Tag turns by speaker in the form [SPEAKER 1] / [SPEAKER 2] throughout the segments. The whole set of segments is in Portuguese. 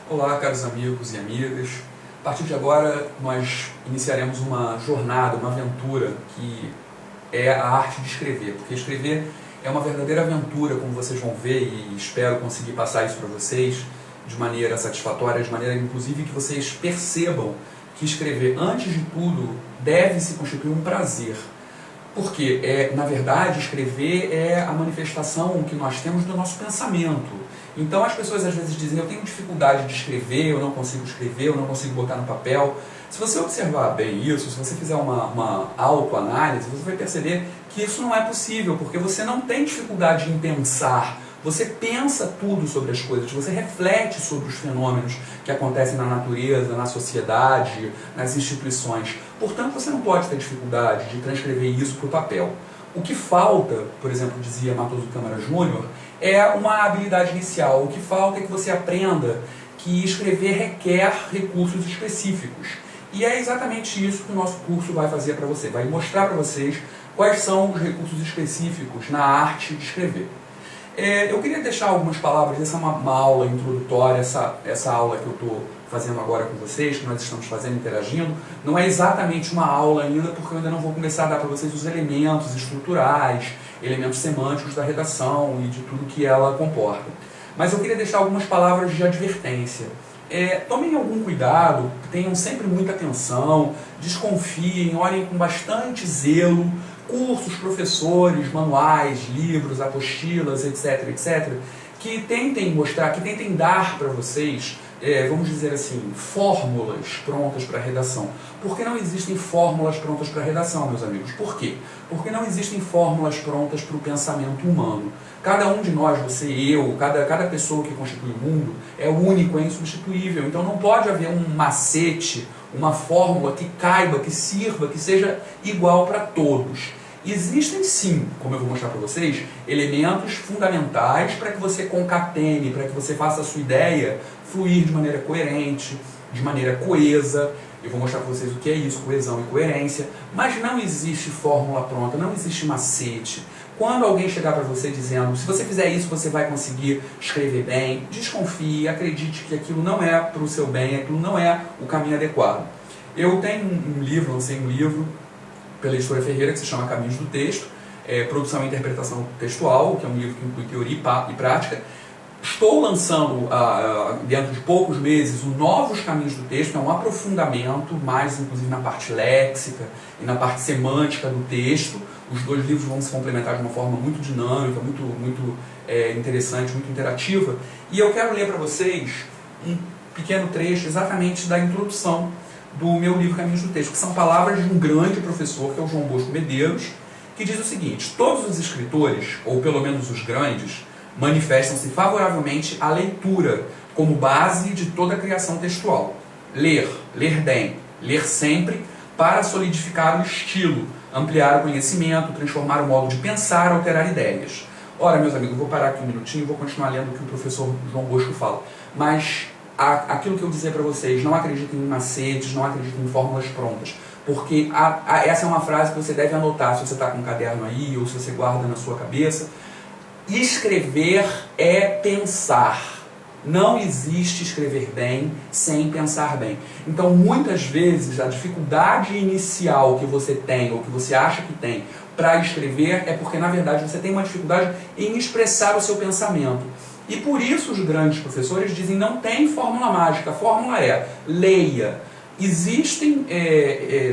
[SPEAKER 1] Olá, caros amigos e amigas. A partir de agora, nós iniciaremos uma jornada, uma aventura que é a arte de escrever. Porque escrever é uma verdadeira aventura, como vocês vão ver, e espero conseguir passar isso para vocês de maneira satisfatória, de maneira inclusive que vocês percebam que escrever, antes de tudo, deve se constituir um prazer. Porque, na verdade, escrever é a manifestação que nós temos do nosso pensamento. Então as pessoas às vezes dizem, eu tenho dificuldade de escrever, eu não consigo escrever, eu não consigo botar no papel. Se você observar bem isso, se você fizer uma autoanálise, você vai perceber que isso não é possível, porque você não tem dificuldade em pensar. Você pensa tudo sobre as coisas, você reflete sobre os fenômenos que acontecem na natureza, na sociedade, nas instituições. Portanto, você não pode ter dificuldade de transcrever isso para o papel. O que falta, por exemplo, dizia Matoso Câmara Júnior, é uma habilidade inicial. O que falta é que você aprenda que escrever requer recursos específicos. E é exatamente isso que o nosso curso vai fazer para você. Vai mostrar para vocês quais são os recursos específicos na arte de escrever. Eu queria deixar algumas palavras, essa é uma aula introdutória, essa aula que eu estou fazendo agora com vocês, que nós estamos fazendo, interagindo, não é exatamente uma aula ainda, porque eu ainda não vou começar a dar para vocês os elementos estruturais, elementos semânticos da redação e de tudo que ela comporta. Mas eu queria deixar algumas palavras de advertência. Tomem algum cuidado, tenham sempre muita atenção, desconfiem, olhem com bastante zelo, cursos, professores, manuais, livros, apostilas, etc., etc., que tentem mostrar, que tentem dar para vocês, vamos dizer assim, fórmulas prontas para a redação. Por que não existem fórmulas prontas para a redação, meus amigos? Por quê? Porque não existem fórmulas prontas para o pensamento humano. Cada um de nós, você e eu, cada pessoa que constitui o mundo, é único, é insubstituível. Então não pode haver um macete, uma fórmula que caiba, que sirva, que seja igual para todos. Existem sim, como eu vou mostrar para vocês, elementos fundamentais para que você concatene, para que você faça a sua ideia fluir de maneira coerente, de maneira coesa. Eu vou mostrar para vocês o que é isso, coesão e coerência. Mas não existe fórmula pronta, não existe macete. Quando alguém chegar para você dizendo, se você fizer isso você vai conseguir escrever bem, desconfie, acredite que aquilo não é para o seu bem, aquilo não é o caminho adequado. Eu tenho um livro, lancei um livro pela editora Ferreira, que se chama Caminhos do Texto, Produção e Interpretação Textual, que é um livro que inclui teoria e prática. Estou lançando, dentro de poucos meses, o Novos Caminhos do Texto, que é um aprofundamento, mais inclusive na parte léxica e na parte semântica do texto. Os dois livros vão se complementar de uma forma muito dinâmica, muito interessante, muito interativa. E eu quero ler para vocês um pequeno trecho exatamente da introdução do meu livro Caminhos do Texto, que são palavras de um grande professor, que é o João Bosco Medeiros, que diz o seguinte: todos os escritores, ou pelo menos os grandes, manifestam-se favoravelmente à leitura, como base de toda a criação textual. Ler bem, ler sempre, para solidificar o estilo, ampliar o conhecimento, transformar o modo de pensar, alterar ideias. Ora, meus amigos, eu vou parar aqui um minutinho e vou continuar lendo o que o professor João Bosco fala. Mas aquilo que eu dizer para vocês, não acreditem em macetes, não acreditem em fórmulas prontas, porque essa é uma frase que você deve anotar se você está com um caderno aí ou se você guarda na sua cabeça. Escrever é pensar. Não existe escrever bem sem pensar bem. Então, muitas vezes, a dificuldade inicial que você tem, ou que você acha que tem, para escrever, é porque, na verdade, você tem uma dificuldade em expressar o seu pensamento. E por isso os grandes professores dizem, não tem fórmula mágica, a fórmula é leia. Existem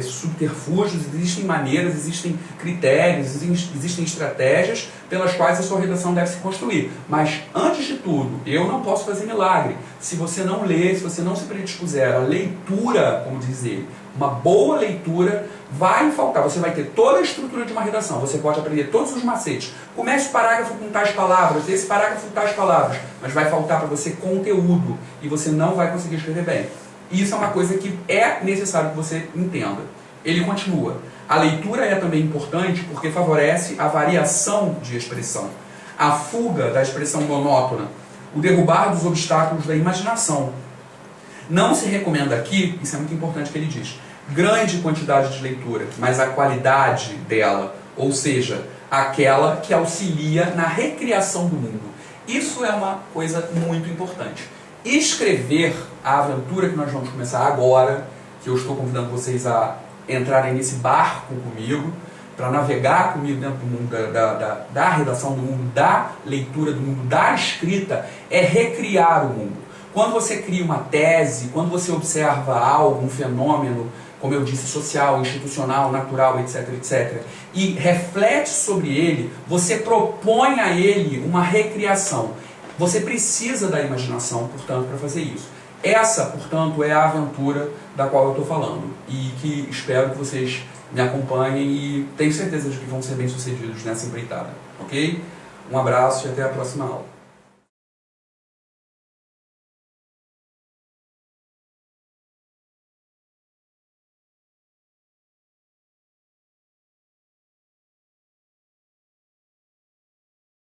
[SPEAKER 1] subterfúgios, existem maneiras, existem critérios, existem estratégias pelas quais a sua redação deve se construir. Mas, antes de tudo, eu não posso fazer milagre. Se você não ler, se você não se predispuser à leitura, como diz ele, uma boa leitura, vai faltar. Você vai ter toda a estrutura de uma redação, você pode aprender todos os macetes. Comece o parágrafo com tais palavras, esse parágrafo com tais palavras, mas vai faltar para você conteúdo e você não vai conseguir escrever bem. Isso é uma coisa que é necessário que você entenda. Ele continua. A leitura é também importante porque favorece a variação de expressão, a fuga da expressão monótona, o derrubar dos obstáculos da imaginação. Não se recomenda aqui, isso é muito importante que ele diz, grande quantidade de leitura, mas a qualidade dela, ou seja, aquela que auxilia na recriação do mundo. Isso é uma coisa muito importante. escrever a aventura que nós vamos começar agora, que eu estou convidando vocês a entrarem nesse barco comigo, para navegar comigo dentro do mundo da redação do mundo, da leitura do mundo, da escrita, é recriar o mundo. Quando você cria uma tese, quando você observa algo, um fenômeno, como eu disse, social, institucional, natural, etc, etc, e reflete sobre ele, você propõe a ele uma recriação. Você precisa da imaginação, portanto, para fazer isso. Essa, portanto, é a aventura da qual eu estou falando e que espero que vocês me acompanhem e tenho certeza de que vão ser bem-sucedidos nessa empreitada, ok? Um abraço e até a próxima aula.